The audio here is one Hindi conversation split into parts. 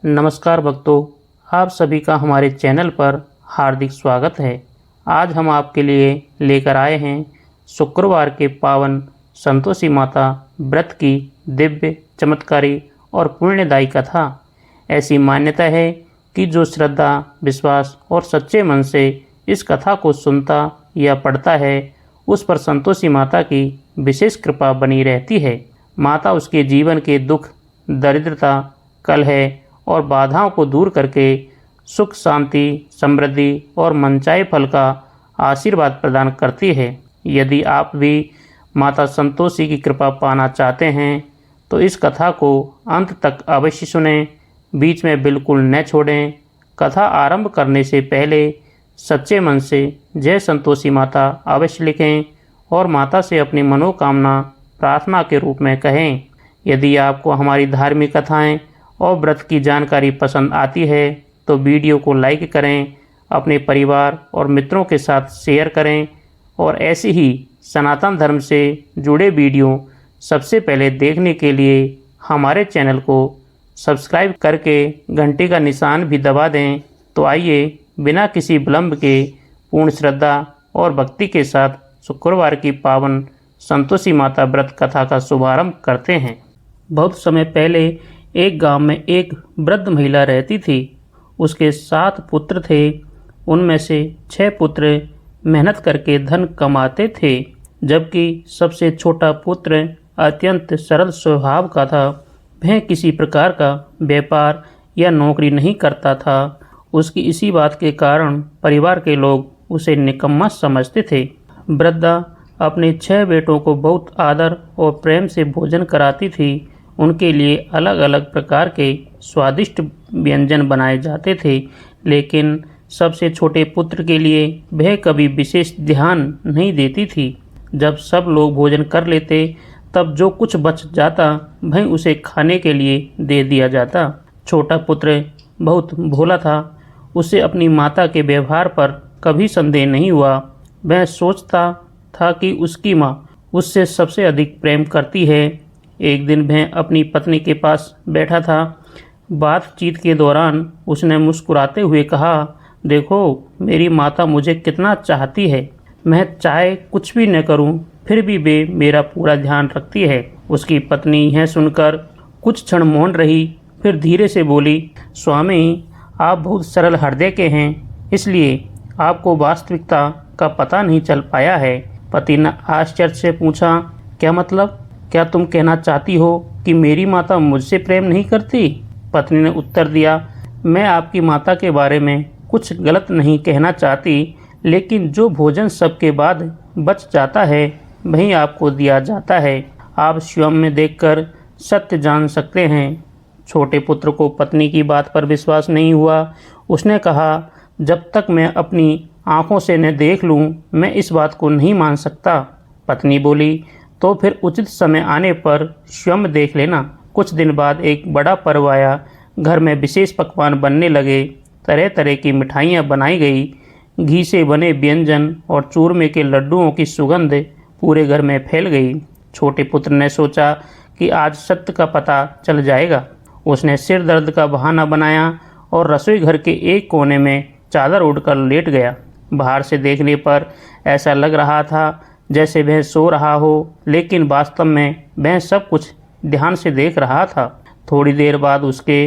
नमस्कार भक्तों, आप सभी का हमारे चैनल पर हार्दिक स्वागत है। आज हम आपके लिए लेकर आए हैं शुक्रवार के पावन संतोषी माता व्रत की दिव्य, चमत्कारी और पुण्यदायी कथा। ऐसी मान्यता है कि जो श्रद्धा, विश्वास और सच्चे मन से इस कथा को सुनता या पढ़ता है, उस पर संतोषी माता की विशेष कृपा बनी रहती है। माता उसके जीवन के दुख, दरिद्रता, कलह और बाधाओं को दूर करके सुख, शांति, समृद्धि और मनचाहे फल का आशीर्वाद प्रदान करती है। यदि आप भी माता संतोषी की कृपा पाना चाहते हैं तो इस कथा को अंत तक अवश्य सुनें, बीच में बिल्कुल न छोड़ें। कथा आरंभ करने से पहले सच्चे मन से जय संतोषी माता अवश्य लिखें और माता से अपनी मनोकामना प्रार्थना के रूप में कहें। यदि आपको हमारी धार्मिक कथाएं और व्रत की जानकारी पसंद आती है तो वीडियो को लाइक करें, अपने परिवार और मित्रों के साथ शेयर करें और ऐसे ही सनातन धर्म से जुड़े वीडियो सबसे पहले देखने के लिए हमारे चैनल को सब्सक्राइब करके घंटी का निशान भी दबा दें। तो आइए बिना किसी विलंब के पूर्ण श्रद्धा और भक्ति के साथ शुक्रवार की पावन संतोषी माता व्रत कथा का शुभारंभ करते हैं। बहुत समय पहले एक गांव में एक वृद्ध महिला रहती थी। उसके 7 पुत्र थे। उनमें से 6 पुत्र मेहनत करके धन कमाते थे, जबकि सबसे छोटा पुत्र अत्यंत सरल स्वभाव का था। वह किसी प्रकार का व्यापार या नौकरी नहीं करता था। उसकी इसी बात के कारण परिवार के लोग उसे निकम्मा समझते थे। वृद्धा अपने 6 बेटों को बहुत आदर और प्रेम से भोजन कराती थी। उनके लिए अलग अलग प्रकार के स्वादिष्ट व्यंजन बनाए जाते थे, लेकिन सबसे छोटे पुत्र के लिए वह कभी विशेष ध्यान नहीं देती थी। जब सब लोग भोजन कर लेते तब जो कुछ बच जाता वह उसे खाने के लिए दे दिया जाता। छोटा पुत्र बहुत भोला था। उसे अपनी माता के व्यवहार पर कभी संदेह नहीं हुआ। वह सोचता था कि उसकी माँ उससे सबसे अधिक प्रेम करती है। एक दिन वह अपनी पत्नी के पास बैठा था। बातचीत के दौरान उसने मुस्कुराते हुए कहा, देखो मेरी माता मुझे कितना चाहती है। मैं चाहे कुछ भी न करूं, फिर भी वे मेरा पूरा ध्यान रखती है। उसकी पत्नी यह सुनकर कुछ क्षण मौन रही, फिर धीरे से बोली, स्वामी आप बहुत सरल हृदय के हैं, इसलिए आपको वास्तविकता का पता नहीं चल पाया है। पति ने आश्चर्य से पूछा, क्या मतलब? क्या तुम कहना चाहती हो कि मेरी माता मुझसे प्रेम नहीं करती? पत्नी ने उत्तर दिया, मैं आपकी माता के बारे में कुछ गलत नहीं कहना चाहती, लेकिन जो भोजन सबके बाद बच जाता है वही आपको दिया जाता है। आप स्वयं में देखकर सत्य जान सकते हैं। छोटे पुत्र को पत्नी की बात पर विश्वास नहीं हुआ। उसने कहा, जब तक मैं अपनी आंखों से न देख लूं, मैं इस बात को नहीं मान सकता। पत्नी बोली, तो फिर उचित समय आने पर स्वयं देख लेना। कुछ दिन बाद एक बड़ा पर्व आया। घर में विशेष पकवान बनने लगे। तरह तरह की मिठाइयाँ बनाई गई। घी से बने व्यंजन और चूरमे के लड्डुओं की सुगंध पूरे घर में फैल गई। छोटे पुत्र ने सोचा कि आज सत्य का पता चल जाएगा। उसने सिर दर्द का बहाना बनाया और रसोई घर के एक कोने में चादर ओढ़कर लेट गया। बाहर से देखने पर ऐसा लग रहा था जैसे वह सो रहा हो, लेकिन वास्तव में वह सब कुछ ध्यान से देख रहा था। थोड़ी देर बाद उसके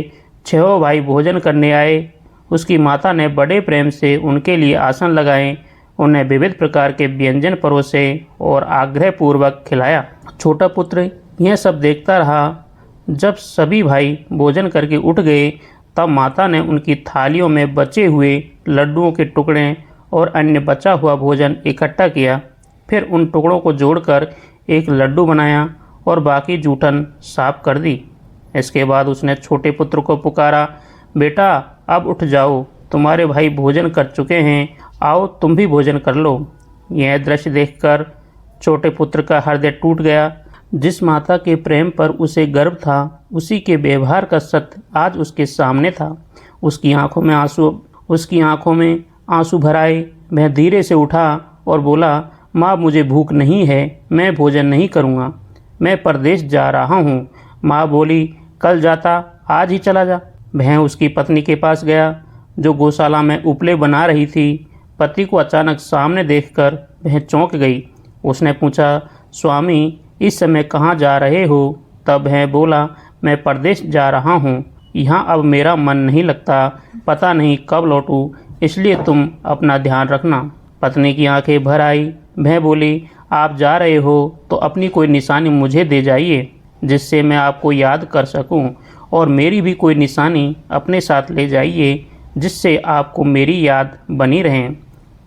6 भाई भोजन करने आए। उसकी माता ने बड़े प्रेम से उनके लिए आसन लगाए, उन्हें विविध प्रकार के व्यंजन परोसे और आग्रहपूर्वक खिलाया। छोटा पुत्र यह सब देखता रहा। जब सभी भाई भोजन करके उठ गए तब माता ने उनकी थालियों में बचे हुए लड्डुओं के टुकड़े और अन्य बचा हुआ भोजन इकट्ठा किया। फिर उन टुकड़ों को जोड़कर एक लड्डू बनाया और बाकी जूठन साफ कर दी। इसके बाद उसने छोटे पुत्र को पुकारा, बेटा अब उठ जाओ, तुम्हारे भाई भोजन कर चुके हैं, आओ तुम भी भोजन कर लो। यह दृश्य देखकर छोटे पुत्र का हृदय टूट गया। जिस माता के प्रेम पर उसे गर्व था, उसी के व्यवहार का सत्य आज उसके सामने था। उसकी आंखों में आंसू भर आए। वह धीरे से उठा और बोला, माँ मुझे भूख नहीं है, मैं भोजन नहीं करूँगा, मैं परदेश जा रहा हूँ। माँ बोली, कल जाता आज ही चला जा। वह उसकी पत्नी के पास गया जो गौशाला में उपले बना रही थी। पति को अचानक सामने देखकर वह चौंक गई। उसने पूछा, स्वामी इस समय कहाँ जा रहे हो? तब वह बोला, मैं परदेश जा रहा हूँ, यहाँ अब मेरा मन नहीं लगता, पता नहीं कब लौटूँ, इसलिए तुम अपना ध्यान रखना। पत्नी की आंखें भर आई। वह बोली, आप जा रहे हो तो अपनी कोई निशानी मुझे दे जाइए जिससे मैं आपको याद कर सकूं, और मेरी भी कोई निशानी अपने साथ ले जाइए जिससे आपको मेरी याद बनी रहे।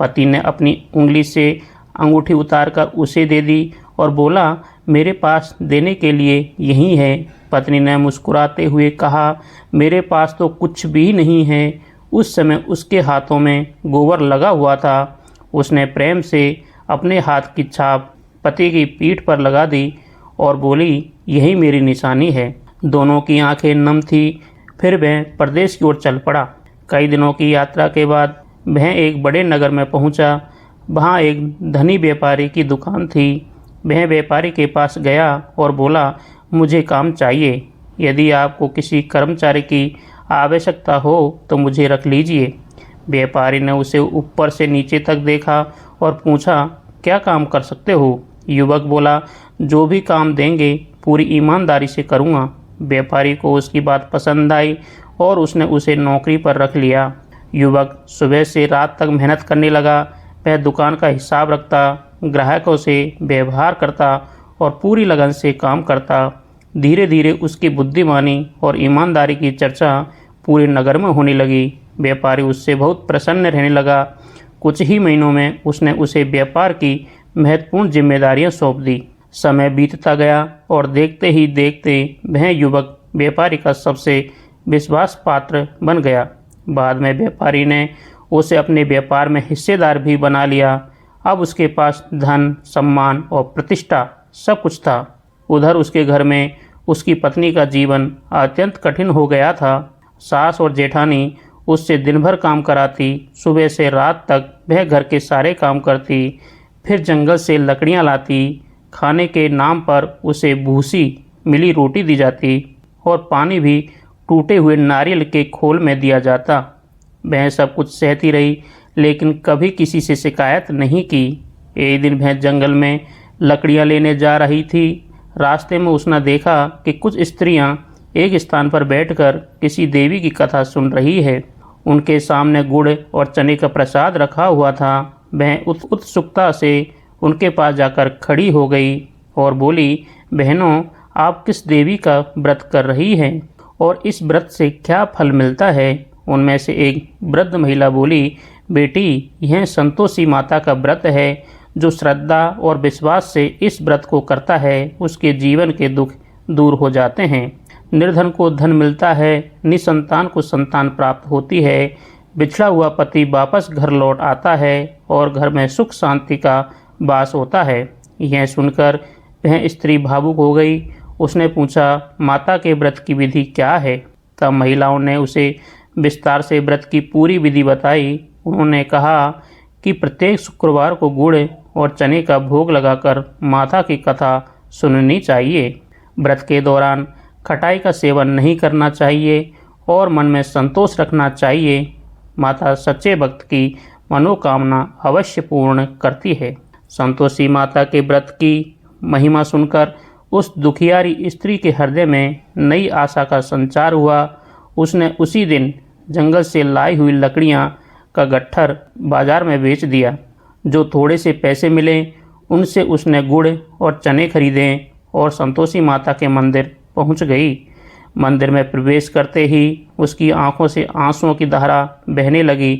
पति ने अपनी उंगली से अंगूठी उतारकर उसे दे दी और बोला, मेरे पास देने के लिए यही है। पत्नी ने मुस्कुराते हुए कहा, मेरे पास तो कुछ भी नहीं है। उस समय उसके हाथों में गोबर लगा हुआ था। उसने प्रेम से अपने हाथ की छाप पति की पीठ पर लगा दी और बोली, यही मेरी निशानी है। दोनों की आंखें नम थी। फिर वह परदेश की ओर चल पड़ा। कई दिनों की यात्रा के बाद वह एक बड़े नगर में पहुंचा। वहां एक धनी व्यापारी की दुकान थी। वह व्यापारी के पास गया और बोला, मुझे काम चाहिए। यदि आपको किसी कर्मचारी की आवश्यकता हो तो मुझे रख लीजिए। व्यापारी ने उसे ऊपर से नीचे तक देखा और पूछा, क्या काम कर सकते हो? युवक बोला, जो भी काम देंगे पूरी ईमानदारी से करूँगा। व्यापारी को उसकी बात पसंद आई और उसने उसे नौकरी पर रख लिया। युवक सुबह से रात तक मेहनत करने लगा। वह दुकान का हिसाब रखता, ग्राहकों से व्यवहार करता और पूरी लगन से काम करता। धीरे धीरे उसकी बुद्धिमानी और ईमानदारी की चर्चा पूरे नगर में होने लगी। व्यापारी उससे बहुत प्रसन्न रहने लगा। कुछ ही महीनों में उसने उसे व्यापार की महत्वपूर्ण जिम्मेदारियां सौंप दी। समय बीतता गया और देखते ही देखते वह युवक व्यापारी का सबसे विश्वास पात्र बन गया। बाद में व्यापारी ने उसे अपने व्यापार में हिस्सेदार भी बना लिया। अब उसके पास धन, सम्मान और प्रतिष्ठा सब कुछ था। उधर उसके घर में उसकी पत्नी का जीवन अत्यंत कठिन हो गया था। सास और जेठानी उससे दिन भर काम कराती। सुबह से रात तक वह घर के सारे काम करती, फिर जंगल से लकड़ियां लाती। खाने के नाम पर उसे भूसी मिली रोटी दी जाती और पानी भी टूटे हुए नारियल के खोल में दिया जाता। वह सब कुछ सहती रही, लेकिन कभी किसी से शिकायत नहीं की। एक दिन वह जंगल में लकड़ियां लेने जा रही थी। रास्ते में उसने देखा कि कुछ स्त्रियां एक स्थान पर बैठकर किसी देवी की कथा सुन रही है। उनके सामने गुड़ और चने का प्रसाद रखा हुआ था। वह उत्सुकता से उनके पास जाकर खड़ी हो गई और बोली, बहनों, आप किस देवी का व्रत कर रही हैं और इस व्रत से क्या फल मिलता है? उनमें से एक वृद्ध महिला बोली, बेटी, यह संतोषी माता का व्रत है। जो श्रद्धा और विश्वास से इस व्रत को करता है उसके जीवन के दुख दूर हो जाते हैं। निर्धन को धन मिलता है, निसंतान को संतान प्राप्त होती है, बिछड़ा हुआ पति वापस घर लौट आता है और घर में सुख शांति का वास होता है। यह सुनकर वह स्त्री भावुक हो गई। उसने पूछा, माता के व्रत की विधि क्या है? तब महिलाओं ने उसे विस्तार से व्रत की पूरी विधि बताई। उन्होंने कहा कि प्रत्येक शुक्रवार को गुड़ और चने का भोग लगाकर माता की कथा सुननी चाहिए। व्रत के दौरान खटाई का सेवन नहीं करना चाहिए और मन में संतोष रखना चाहिए। माता सच्चे भक्त की मनोकामना अवश्य पूर्ण करती है। संतोषी माता के व्रत की महिमा सुनकर उस दुखियारी स्त्री के हृदय में नई आशा का संचार हुआ। उसने उसी दिन जंगल से लाई हुई लकड़ियां का गट्ठर बाजार में बेच दिया। जो थोड़े से पैसे मिले उनसे उसने गुड़ और चने खरीदे और संतोषी माता के मंदिर पहुंच गई। मंदिर में प्रवेश करते ही उसकी आंखों से आंसुओं की धारा बहने लगी।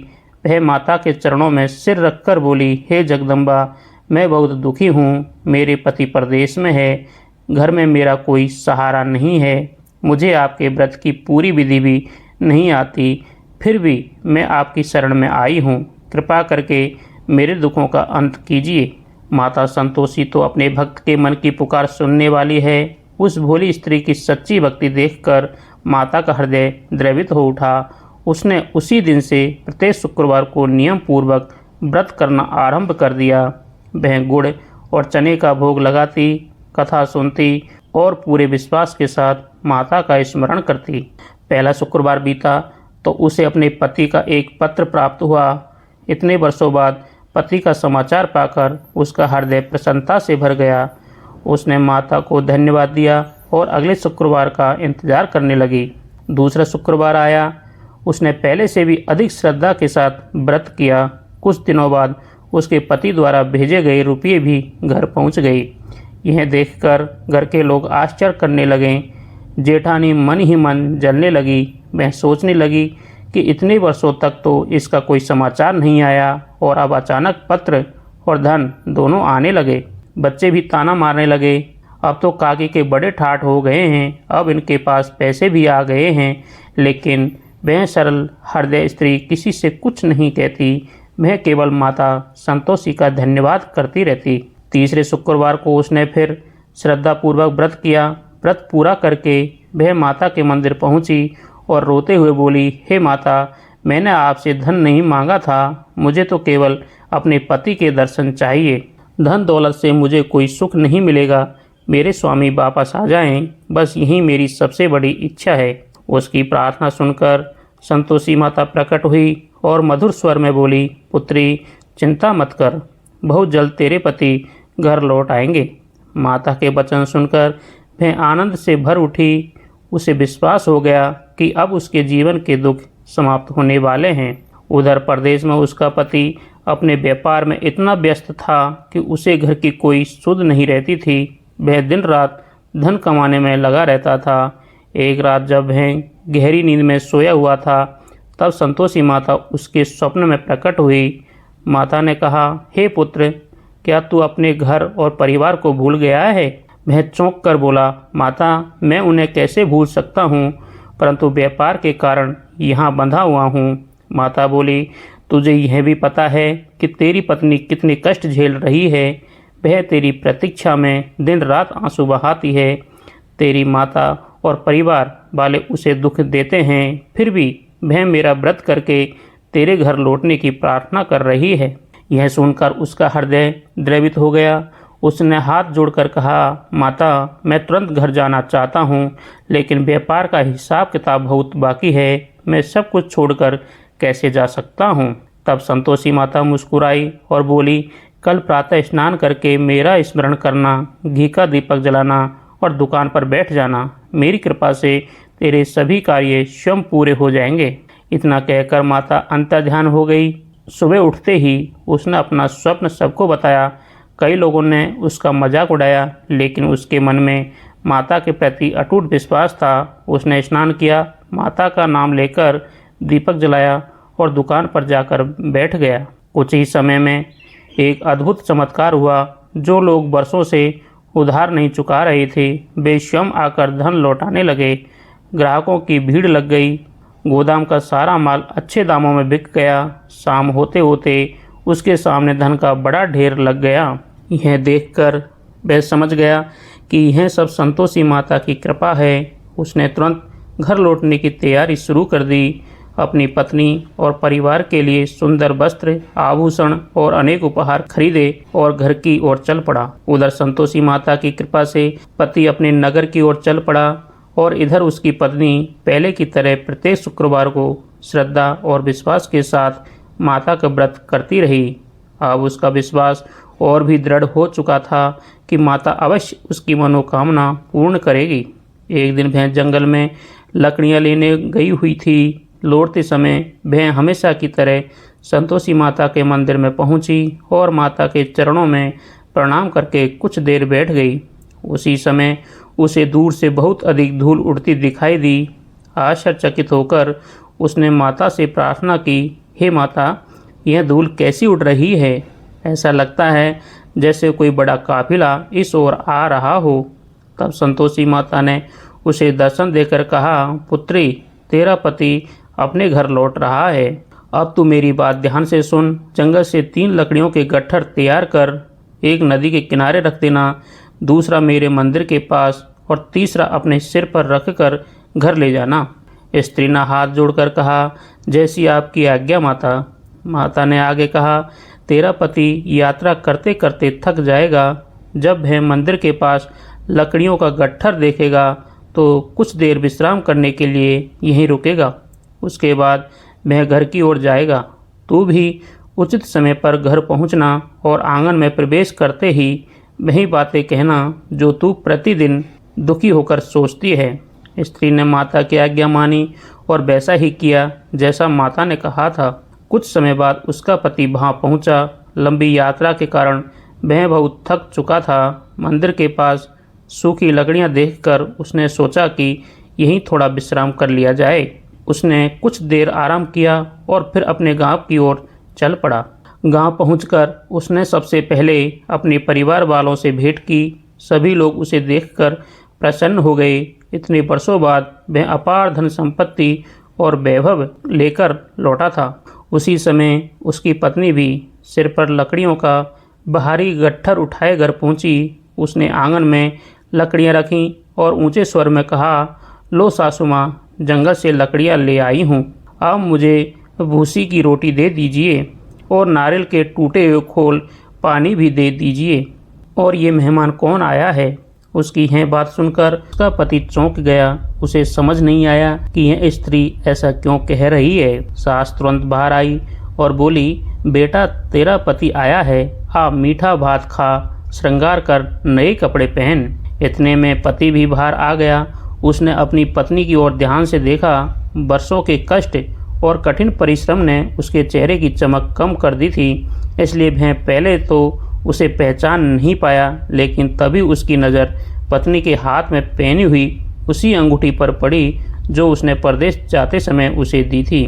वह माता के चरणों में सिर रखकर बोली, हे जगदम्बा, मैं बहुत दुखी हूँ। मेरे पति परदेश में है, घर में मेरा कोई सहारा नहीं है, मुझे आपके व्रत की पूरी विधि भी नहीं आती, फिर भी मैं आपकी शरण में आई हूँ। कृपा करके मेरे दुखों का अंत कीजिए। माता संतोषी तो अपने भक्त के मन की पुकार सुनने वाली है। उस भोली स्त्री की सच्ची भक्ति देखकर माता का हृदय द्रवित हो उठा। उसने उसी दिन से प्रत्येक शुक्रवार को नियम पूर्वक व्रत करना आरंभ कर दिया। वह गुड़ और चने का भोग लगाती, कथा सुनती और पूरे विश्वास के साथ माता का स्मरण करती। पहला शुक्रवार बीता तो उसे अपने पति का एक पत्र प्राप्त हुआ। इतने वर्षों बाद पति का समाचार पाकर उसका हृदय प्रसन्नता से भर गया। उसने माता को धन्यवाद दिया और अगले शुक्रवार का इंतजार करने लगी। दूसरा शुक्रवार आया। उसने पहले से भी अधिक श्रद्धा के साथ व्रत किया। कुछ दिनों बाद उसके पति द्वारा भेजे गए रुपये भी घर पहुंच गए। यह देखकर घर के लोग आश्चर्य करने लगे। जेठानी मन ही मन जलने लगी। वह सोचने लगी कि इतने वर्षों तक तो इसका कोई समाचार नहीं आया और अब अचानक पत्र और धन दोनों आने लगे। बच्चे भी ताना मारने लगे। अब तो काकी के बड़े ठाठ हो गए हैं, अब इनके पास पैसे भी आ गए हैं। लेकिन वह सरल हृदय स्त्री किसी से कुछ नहीं कहती। वह केवल माता संतोषी का धन्यवाद करती रहती। तीसरे शुक्रवार को उसने फिर श्रद्धापूर्वक व्रत किया। व्रत पूरा करके वह माता के मंदिर पहुंची और रोते हुए बोली, हे माता, मैंने आपसे धन नहीं मांगा था, मुझे तो केवल अपने पति के दर्शन चाहिए। धन दौलत से मुझे कोई सुख नहीं मिलेगा। मेरे स्वामी वापस आ जाएं, बस यही मेरी सबसे बड़ी इच्छा है। उसकी प्रार्थना सुनकर संतोषी माता प्रकट हुई और मधुर स्वर में बोली, पुत्री, चिंता मत कर, बहुत जल्द तेरे पति घर लौट आएंगे। माता के वचन सुनकर वह आनंद से भर उठी। उसे विश्वास हो गया कि अब उसके जीवन के दुख समाप्त होने वाले हैं। उधर प्रदेश में उसका पति अपने व्यापार में इतना व्यस्त था कि उसे घर की कोई सुध नहीं रहती थी। वह दिन रात धन कमाने में लगा रहता था। एक रात जब वह गहरी नींद में सोया हुआ था, तब संतोषी माता उसके स्वप्न में प्रकट हुई। माता ने कहा, हे पुत्र, क्या तू अपने घर और परिवार को भूल गया है? वह चौंक कर बोला, माता, मैं उन्हें कैसे भूल सकता हूँ, परंतु व्यापार के कारण यहाँ बंधा हुआ हूँ। माता बोली, तुझे यह भी पता है कि तेरी पत्नी कितने कष्ट झेल रही है। वह तेरी प्रतीक्षा में दिन रात आंसू बहाती है। तेरी माता और परिवार वाले उसे दुख देते हैं, फिर भी वह मेरा व्रत करके तेरे घर लौटने की प्रार्थना कर रही है। यह सुनकर उसका हृदय द्रवित हो गया। उसने हाथ जोड़कर कहा, माता, मैं तुरंत घर जाना चाहता हूँ, लेकिन व्यापार का हिसाब किताब बहुत बाकी है। मैं सब कुछ छोड़कर कैसे जा सकता हूँ? तब संतोषी माता मुस्कुराई और बोली, कल प्रातः स्नान करके मेरा स्मरण करना, घी का दीपक जलाना और दुकान पर बैठ जाना। मेरी कृपा से तेरे सभी कार्य स्वयं पूरे हो जाएंगे। इतना कहकर माता अंतर्ध्यान हो गई। सुबह उठते ही उसने अपना स्वप्न सबको बताया। कई लोगों ने उसका मजाक उड़ाया, लेकिन उसके मन में माता के प्रति अटूट विश्वास था। उसने स्नान किया, माता का नाम लेकर दीपक जलाया और दुकान पर जाकर बैठ गया। कुछ ही समय में एक अद्भुत चमत्कार हुआ। जो लोग वर्षों से उधार नहीं चुका रहे थे, वे स्वयं आकर धन लौटाने लगे। ग्राहकों की भीड़ लग गई। गोदाम का सारा माल अच्छे दामों में बिक गया। शाम होते होते उसके सामने धन का बड़ा ढेर लग गया। यह देखकर वह समझ गया कि यह सब संतोषी माता की कृपा है। उसने तुरंत घर लौटने की तैयारी शुरू कर दी। अपनी पत्नी और परिवार के लिए सुंदर वस्त्र, आभूषण और अनेक उपहार खरीदे और घर की ओर चल पड़ा। उधर संतोषी माता की कृपा से पति अपने नगर की ओर चल पड़ा और इधर उसकी पत्नी पहले की तरह प्रत्येक शुक्रवार को श्रद्धा और विश्वास के साथ माता का व्रत करती रही। अब उसका विश्वास और भी दृढ़ हो चुका था कि माता अवश्य उसकी मनोकामना पूर्ण करेगी। एक दिन वह जंगल में लकड़ियाँ लेने गई हुई थी। लौटते समय वह हमेशा की तरह संतोषी माता के मंदिर में पहुंची और माता के चरणों में प्रणाम करके कुछ देर बैठ गई। उसी समय उसे दूर से बहुत अधिक धूल उड़ती दिखाई दी। आश्चर्यचकित होकर उसने माता से प्रार्थना की, हे माता, यह धूल कैसी उड़ रही है? ऐसा लगता है जैसे कोई बड़ा काफिला इस ओर आ रहा हो। तब संतोषी माता ने उसे दर्शन देकर कहा, पुत्री, तेरा पति अपने घर लौट रहा है। अब तू मेरी बात ध्यान से सुन। जंगल से 3 लकड़ियों के गट्ठर तैयार कर, एक नदी के किनारे रख देना, दूसरा मेरे मंदिर के पास और तीसरा अपने सिर पर रखकर घर ले जाना। स्त्री ने हाथ जोड़कर कहा, जैसी आपकी आज्ञा माता। माता ने आगे कहा, तेरा पति यात्रा करते करते थक जाएगा। जब वह मंदिर के पास लकड़ियों का गट्ठर देखेगा तो कुछ देर विश्राम करने के लिए यहीं रुकेगा। उसके बाद वह घर की ओर जाएगा। तू भी उचित समय पर घर पहुंचना और आंगन में प्रवेश करते ही वही बातें कहना जो तू प्रतिदिन दुखी होकर सोचती है। स्त्री ने माता की आज्ञा मानी और वैसा ही किया जैसा माता ने कहा था। कुछ समय बाद उसका पति वहां पहुंचा। लंबी यात्रा के कारण वह बहुत थक चुका था। मंदिर के पास सूखी लकड़ियां देखकर उसने सोचा कि यहीं थोड़ा विश्राम कर लिया जाए। उसने कुछ देर आराम किया और फिर अपने गांव की ओर चल पड़ा। गांव पहुंचकर उसने सबसे पहले अपने परिवार वालों से भेंट की। सभी लोग उसे देखकर प्रसन्न हो गए। इतने वर्षों बाद वह अपार धन संपत्ति और वैभव लेकर लौटा था। उसी समय उसकी पत्नी भी सिर पर लकड़ियों का भारी गट्ठर उठाए घर पहुंची। उसने आंगन में लकड़ियां रखीं और ऊंचे स्वर में कहा, लो सासू माँ, जंगल से लकड़ियां ले आई हूँ। अब मुझे भूसी की रोटी दे दीजिए और नारियल के टूटे हुए खोल पानी भी दे दीजिए। और ये मेहमान कौन आया है? उसकी यह बात सुनकर उसका पति चौंक गया। उसे समझ नहीं आया कि यह स्त्री ऐसा क्यों कह रही है। सास तुरंत बाहर आई और बोली, बेटा तेरा पति आया है, आप मीठा भात खा, श्रृंगार कर, नए कपड़े पहन। इतने में पति भी बाहर आ गया। उसने अपनी पत्नी की ओर ध्यान से देखा। वर्षों के कष्ट और कठिन परिश्रम ने उसके चेहरे की चमक कम कर दी थी, इसलिए वह पहले तो उसे पहचान नहीं पाया। लेकिन तभी उसकी नज़र पत्नी के हाथ में पहनी हुई उसी अंगूठी पर पड़ी जो उसने परदेश जाते समय उसे दी थी।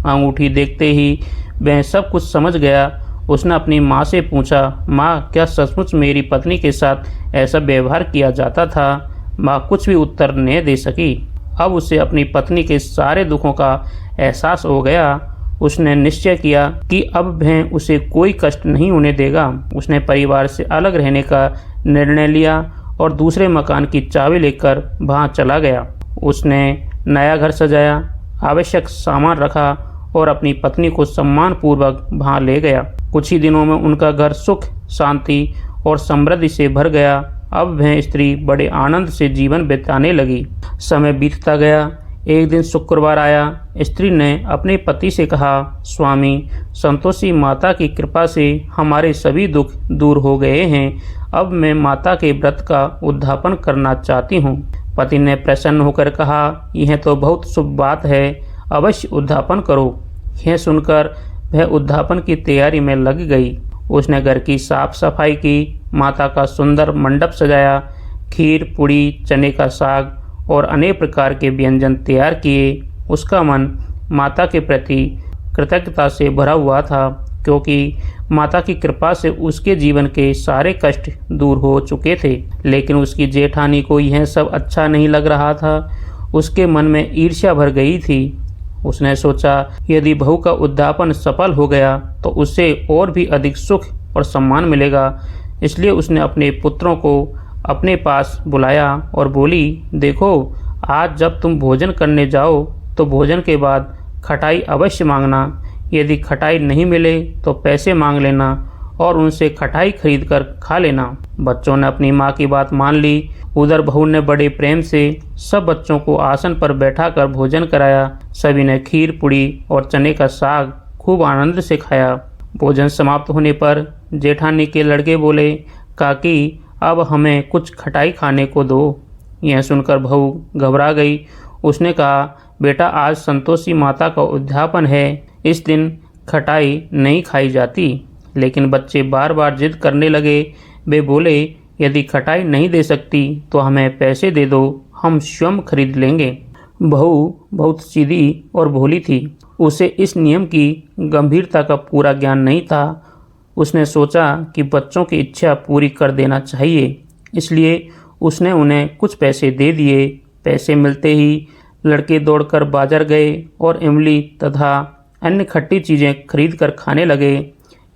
अंगूठी देखते ही वह सब कुछ समझ गया। उसने अपनी माँ से पूछा, माँ, क्या सचमुच मेरी पत्नी के साथ ऐसा व्यवहार किया जाता था? माँ कुछ भी उत्तर नहीं दे सकी। अब उसे अपनी पत्नी के सारे दुखों का एहसास हो गया। उसने निश्चय किया कि अब वह उसे कोई कष्ट नहीं होने देगा। उसने परिवार से अलग रहने का निर्णय लिया और दूसरे मकान की चाबी लेकर वहां चला गया। उसने नया घर सजाया, आवश्यक सामान रखा और अपनी पत्नी को सम्मानपूर्वक वहां ले गया। कुछ ही दिनों में उनका घर सुख, शांति और समृद्धि से भर गया। अब वह स्त्री बड़े आनंद से जीवन बिताने लगी। समय बीतता गया। एक दिन शुक्रवार आया। स्त्री ने अपने पति से कहा, स्वामी, संतोषी माता की कृपा से हमारे सभी दुख दूर हो गए हैं। अब मैं माता के व्रत का उद्यापन करना चाहती हूँ। पति ने प्रसन्न होकर कहा, यह तो बहुत शुभ बात है, अवश्य उद्यापन करो। यह सुनकर वह उद्यापन की तैयारी में लग गई। उसने घर की साफ सफाई की, माता का सुंदर मंडप सजाया, खीर, पूड़ी, चने का साग और अनेक प्रकार के व्यंजन तैयार किए। उसका मन माता के प्रति कृतज्ञता से भरा हुआ था, क्योंकि माता की कृपा से उसके जीवन के सारे कष्ट दूर हो चुके थे। लेकिन उसकी जेठानी को यह सब अच्छा नहीं लग रहा था। उसके मन में ईर्ष्या भर गई थी। उसने सोचा, यदि बहू का उद्यापन सफल हो गया तो उससे और भी अधिक सुख और सम्मान मिलेगा। इसलिए उसने अपने पुत्रों को अपने पास बुलाया और बोली, देखो, आज जब तुम भोजन करने जाओ तो भोजन के बाद खटाई अवश्य मांगना। यदि खटाई नहीं मिले तो पैसे मांग लेना और उनसे खटाई खरीद कर खा लेना। बच्चों ने अपनी माँ की बात मान ली। उधर बहू ने बड़े प्रेम से सब बच्चों को आसन पर बैठाकर भोजन कराया। सभी ने खीर, पूड़ी और चने का साग खूब आनंद से खाया। भोजन समाप्त होने पर जेठानी के लड़के बोले, काकी, अब हमें कुछ खटाई खाने को दो। यह सुनकर बहू घबरा गई। उसने कहा, बेटा, आज संतोषी माता का उद्यापन है, इस दिन खटाई नहीं खाई जाती। लेकिन बच्चे बार बार जिद करने लगे। वे बोले, यदि खटाई नहीं दे सकती तो हमें पैसे दे दो, हम स्वयं खरीद लेंगे। बहू बहुत सीधी और भोली थी। उसे इस नियम की गंभीरता का पूरा ज्ञान नहीं था। उसने सोचा कि बच्चों की इच्छा पूरी कर देना चाहिए, इसलिए उसने उन्हें कुछ पैसे दे दिए। पैसे मिलते ही लड़के दौड़कर बाजार गए और इमली तथा अन्य खट्टी चीज़ें खरीद कर खाने लगे।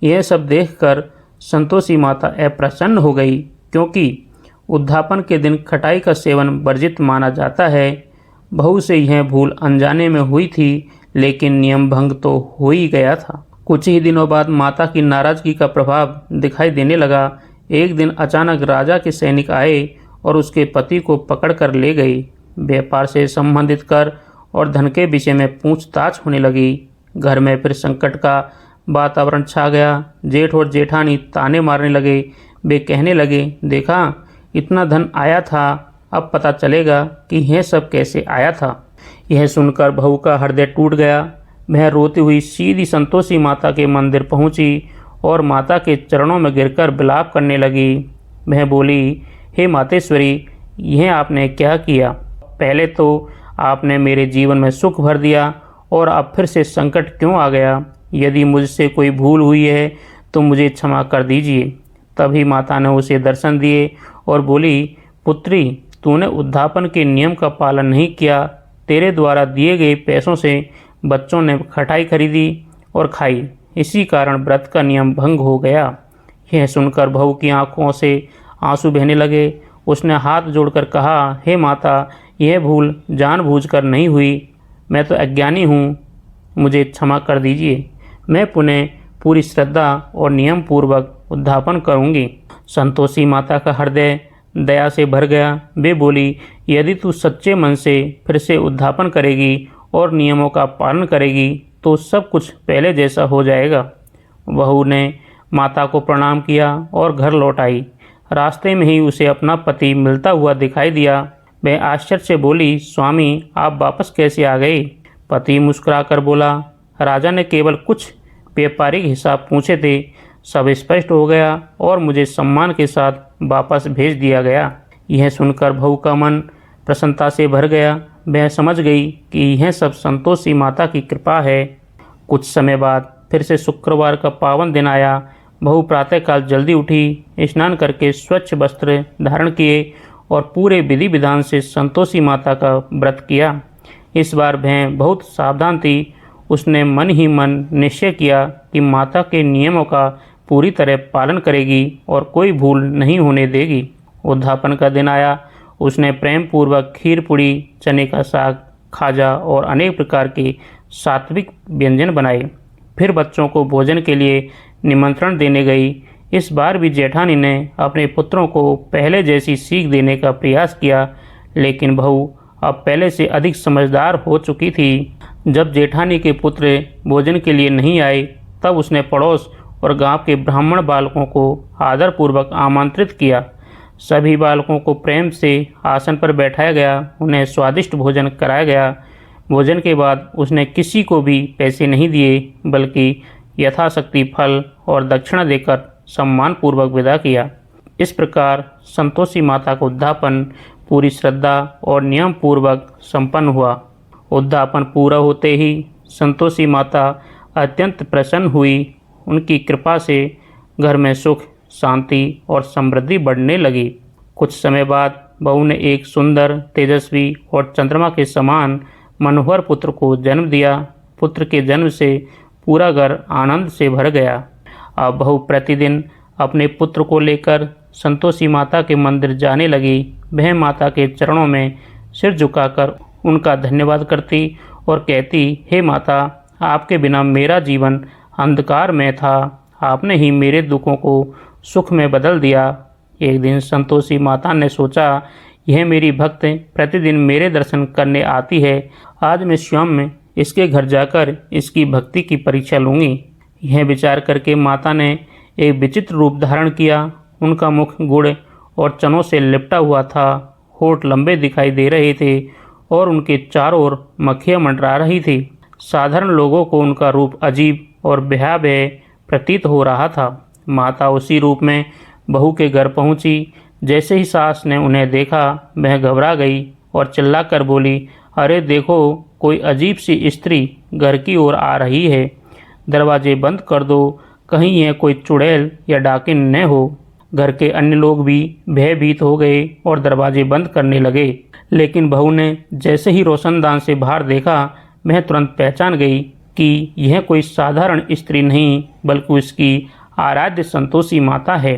यह सब देखकर संतोषी माता अप्रसन्न हो गई, क्योंकि उद्यापन के दिन खटाई का सेवन वर्जित माना जाता है। बहू से यह भूल अनजाने में हुई थी, लेकिन नियम भंग तो हो ही गया था। कुछ ही दिनों बाद माता की नाराजगी का प्रभाव दिखाई देने लगा। एक दिन अचानक राजा के सैनिक आए और उसके पति को पकड़ कर ले गए। व्यापार से संबंधित कर और धन के विषय में पूछताछ होने लगी। घर में फिर संकट का वातावरण छा गया। जेठ और जेठानी ताने मारने लगे। वे कहने लगे, देखा इतना धन आया था, अब पता चलेगा कि यह सब कैसे आया था। यह सुनकर बहू का हृदय टूट गया। वह रोती हुई सीधी संतोषी माता के मंदिर पहुंची और माता के चरणों में गिरकर विलाप करने लगी। वह बोली, हे मातेश्वरी, यह आपने क्या किया? पहले तो आपने मेरे जीवन में सुख भर दिया और अब फिर से संकट क्यों आ गया? यदि मुझसे कोई भूल हुई है तो मुझे क्षमा कर दीजिए। तभी माता ने उसे दर्शन दिए और बोली, पुत्री, तूने उद्धापन के नियम का पालन नहीं किया। तेरे द्वारा दिए गए पैसों से बच्चों ने खटाई खरीदी और खाई, इसी कारण व्रत का नियम भंग हो गया। यह सुनकर बहू की आंखों से आंसू बहने लगे। उसने हाथ जोड़कर कहा, हे माता, यह भूल जानबूझकर नहीं हुई। मैं तो अज्ञानी हूँ, मुझे क्षमा कर दीजिए। मैं पुनः पूरी श्रद्धा और नियम पूर्वक उद्धापन करूँगी। संतोषी माता का हृदय दया से भर गया। वे बोली, यदि तू सच्चे मन से फिर से उद्धापन करेगी और नियमों का पालन करेगी तो सब कुछ पहले जैसा हो जाएगा। बहू ने माता को प्रणाम किया और घर लौट आई। रास्ते में ही उसे अपना पति मिलता हुआ दिखाई दिया। वह आश्चर्य से बोली, स्वामी, आप वापस कैसे आ गए? पति मुस्कुराकर बोला, राजा ने केवल कुछ व्यापारिक हिसाब पूछे थे, सब स्पष्ट हो गया और मुझे सम्मान के साथ वापस भेज दिया गया। यह सुनकर बहू का मन प्रसन्नता से भर गया। वह समझ गई कि यह सब संतोषी माता की कृपा है। कुछ समय बाद फिर से शुक्रवार का पावन दिन आया। बहू प्रातःकाल जल्दी उठी, स्नान करके स्वच्छ वस्त्र धारण किए और पूरे विधि विधान से संतोषी माता का व्रत किया। इस बार वह बहुत सावधान थी। उसने मन ही मन निश्चय किया कि माता के नियमों का पूरी तरह पालन करेगी और कोई भूल नहीं होने देगी। उद्धापन का दिन आया। उसने प्रेम पूर्वक खीर पूड़ी, चने का साग, खाजा और अनेक प्रकार के सात्विक व्यंजन बनाए। फिर बच्चों को भोजन के लिए निमंत्रण देने गई। इस बार भी जेठानी ने अपने पुत्रों को पहले जैसी सीख देने का प्रयास किया, लेकिन बहू अब पहले से अधिक समझदार हो चुकी थी। जब जेठानी के पुत्र भोजन के लिए नहीं आए, तब उसने पड़ोस और गांव के ब्राह्मण बालकों को आदरपूर्वक आमंत्रित किया। सभी बालकों को प्रेम से आसन पर बैठाया गया। उन्हें स्वादिष्ट भोजन कराया गया। भोजन के बाद उसने किसी को भी पैसे नहीं दिए, बल्कि यथाशक्ति फल और दक्षिणा देकर सम्मानपूर्वक विदा किया। इस प्रकार संतोषी माता का उद्धापन पूरी श्रद्धा और नियम पूर्वक संपन्न हुआ। उद्धापन पूरा होते ही संतोषी माता अत्यंत प्रसन्न हुई। उनकी कृपा से घर में सुख, शांति और समृद्धि बढ़ने लगी। कुछ समय बाद बहू ने एक सुंदर, तेजस्वी और चंद्रमा के समान मनोहर पुत्र को जन्म दिया। पुत्र के जन्म से पूरा घर आनंद से भर गया। अब बहू प्रतिदिन अपने पुत्र को लेकर संतोषी माता के मंदिर जाने लगी। वह माता के चरणों में सिर झुकाकर उनका धन्यवाद करती और कहती, हे माता, आपके बिना मेरा जीवन अंधकार में था। आपने ही मेरे दुखों को सुख में बदल दिया। एक दिन संतोषी माता ने सोचा, यह मेरी भक्त प्रतिदिन मेरे दर्शन करने आती है, आज मैं स्वयं इसके घर जाकर इसकी भक्ति की परीक्षा लूँगी। यह विचार करके माता ने एक विचित्र रूप धारण किया। उनका मुख गुड़ और चनों से लिपटा हुआ था, होठ लंबे दिखाई दे रहे थे और उनके चारों ओर मक्खियाँ मंडरा रही थी। साधारण लोगों को उनका रूप अजीब और भयावह प्रतीत हो रहा था। माता उसी रूप में बहू के घर पहुंची। जैसे ही सास ने उन्हें देखा, वह घबरा गई और चिल्लाकर बोली, अरे देखो, कोई अजीब सी स्त्री घर की ओर आ रही है। दरवाजे बंद कर दो, कहीं यह कोई चुड़ैल या डाकिन न हो। घर के अन्य लोग भी भयभीत हो गए और दरवाजे बंद करने लगे। लेकिन बहू ने जैसे ही रोशनदान से बाहर देखा, वह तुरंत पहचान गई कि यह कोई साधारण स्त्री नहीं, बल्कि उसकी आराध्य संतोषी माता है।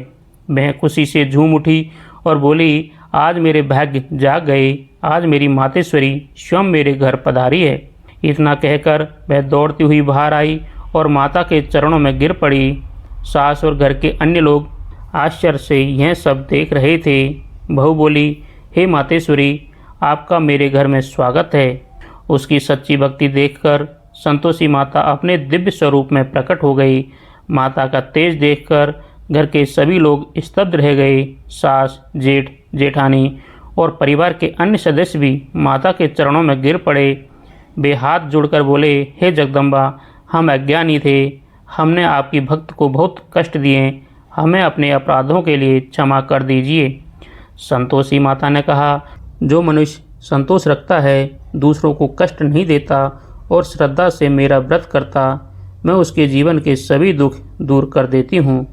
वह खुशी से झूम उठी और बोली, आज मेरे भाग्य जाग गए। आज मेरी मातेश्वरी स्वयं मेरे घर पधारी है। इतना कहकर वह दौड़ती हुई बाहर आई और माता के चरणों में गिर पड़ी। सास और घर के अन्य लोग आश्चर्य से यह सब देख रहे थे। बहू बोली, हे मातेश्वरी, आपका मेरे घर में स्वागत है। उसकी सच्ची भक्ति देखकर संतोषी माता अपने दिव्य स्वरूप में प्रकट हो गई। माता का तेज देखकर घर के सभी लोग स्तब्ध रह गए। सास, जेठ, जेठानी और परिवार के अन्य सदस्य भी माता के चरणों में गिर पड़े। वे हाथ जोड़कर बोले, हे जगदम्बा, हम अज्ञानी थे, हमने आपकी भक्त को बहुत कष्ट दिए, हमें अपने अपराधों के लिए क्षमा कर दीजिए। संतोषी माता ने कहा, जो मनुष्य संतोष रखता है, दूसरों को कष्ट नहीं देता और श्रद्धा से मेरा व्रत करता, मैं उसके जीवन के सभी दुख दूर कर देती हूँ।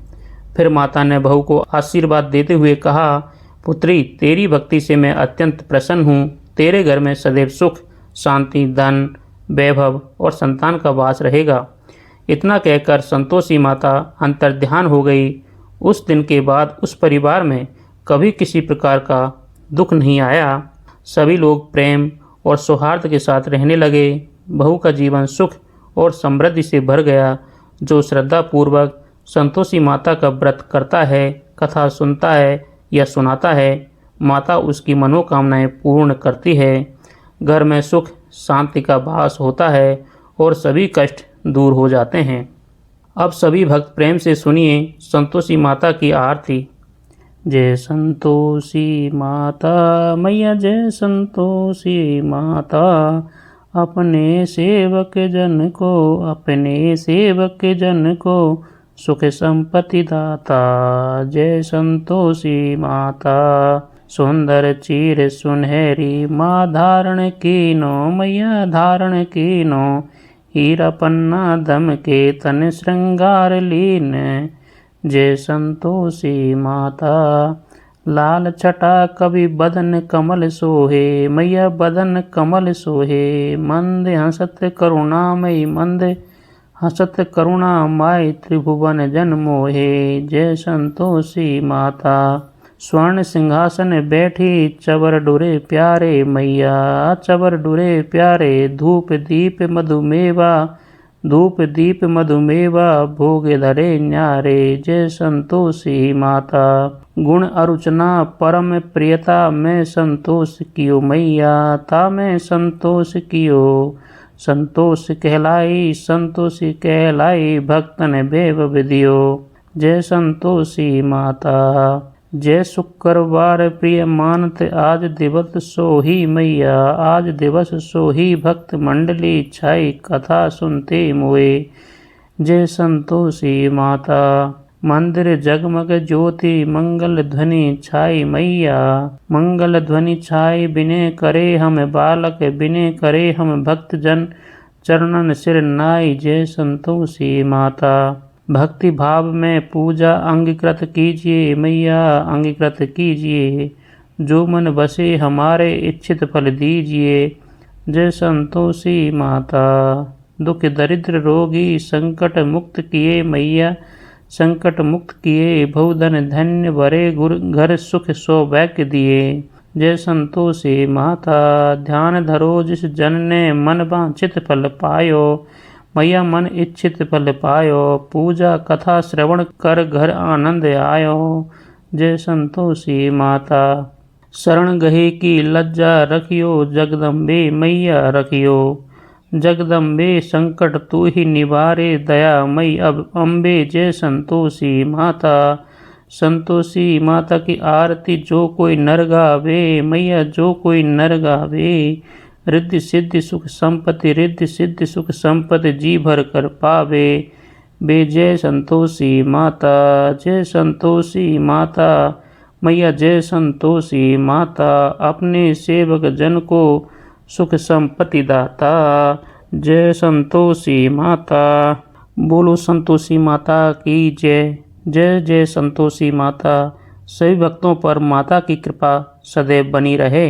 फिर माता ने बहू को आशीर्वाद देते हुए कहा, पुत्री, तेरी भक्ति से मैं अत्यंत प्रसन्न हूँ। तेरे घर में सदैव सुख, शांति, धन, वैभव और संतान का वास रहेगा। इतना कहकर संतोषी माता अंतर्ध्यान हो गई। उस दिन के बाद उस परिवार में कभी किसी प्रकार का दुख नहीं आया। सभी लोग प्रेम और सौहार्द के साथ रहने लगे। बहू का जीवन सुख और समृद्धि से भर गया। जो श्रद्धा पूर्वक संतोषी माता का व्रत करता है, कथा सुनता है या सुनाता है, माता उसकी मनोकामनाएं पूर्ण करती है। घर में सुख शांति का वास होता है और सभी कष्ट दूर हो जाते हैं। अब सभी भक्त प्रेम से सुनिए संतोषी माता की आरती। जय संतोषी माता मैया, जय संतोषी माता, अपने सेवक जन को, अपने सेवक जन को सुख संपत्ति दाता। जय संतोषी माता, सुंदर चीर सुनहरी माँ धारण कीनो, मैया धारण कीनो, हीरा पन्ना दम के तन श्रृंगार लीन। जय संतोषी माता, लाल छटा कवि बदन कमल सोहे, मैया बदन कमल सोहे, मंद हंसत करुणामयी, मंद हंसत करुणामयी, त्रिभुवन जन मोहे। जय संतोषी माता, स्वर्ण सिंहासन बैठी चवर डुरे प्यारे, मैया चवर डुरे प्यारे, धूप दीप मधुमेवा, धूप दीप मधुमेवा, भोग धरे न्यारे। जय संतोषी माता, गुण अरुचना परम प्रियता, मैं संतोष कियो मैया, ता मैं संतोष कियो। संतोष कहलाई, संतोषी कहलाई, भक्तन बेव विधियो। जय संतोषी माता, जय शुक्रवार प्रिय मानत, आज दिवस सोही मैया, आज दिवस सोही, भक्त मंडली छाई, कथा सुनते मोए। जय संतोषी माता, मंदिर जगमग ज्योति, मंगल ध्वनि छाई मैया, मंगल ध्वनि छाई, बिने करे हम बालक, बिने करे हम भक्त जन, चरणन सिर नाई। जय संतोषी माता, भक्ति भाव में पूजा अंगीकृत कीजिए मैया, अंगीकृत कीजिए, जो मन बसे हमारे इच्छित फल दीजिए। जय संतोषी माता, दुख दरिद्र रोगी संकट मुक्त किए मैया, संकट मुक्त किए, बहुधन धन्य भरे, घर सुख सौभाग्य दिए। जय संतोषी माता, ध्यान धरो जिस जन ने, मन वांछित फल पायो, मैया मन इच्छित फल पायो, पूजा कथा श्रवण कर घर आनंद आयो। जय संतोषी माता, शरण गहे की लज्जा रखियो, जगदम्बे मैया रखियो, जगदम्बे संकट तू ही निवारे, दया मई अब अम्बे। जय संतोषी माता, संतोषी माता की आरती जो कोई नर गावे, मैया जो कोई नर गावे, रिद्धि सिद्धि सुख संपत्ति, रिद्धि सिद्धि सुख संपत्ति, जी भर कर पावे। बे जय संतोषी माता, जय संतोषी माता, मैया जय संतोषी माता, अपने सेवक जन को सुख संपत्ति दाता। जय संतोषी माता, बोलो संतोषी माता की जय। जय जय संतोषी माता। सभी भक्तों पर माता की कृपा सदैव बनी रहे।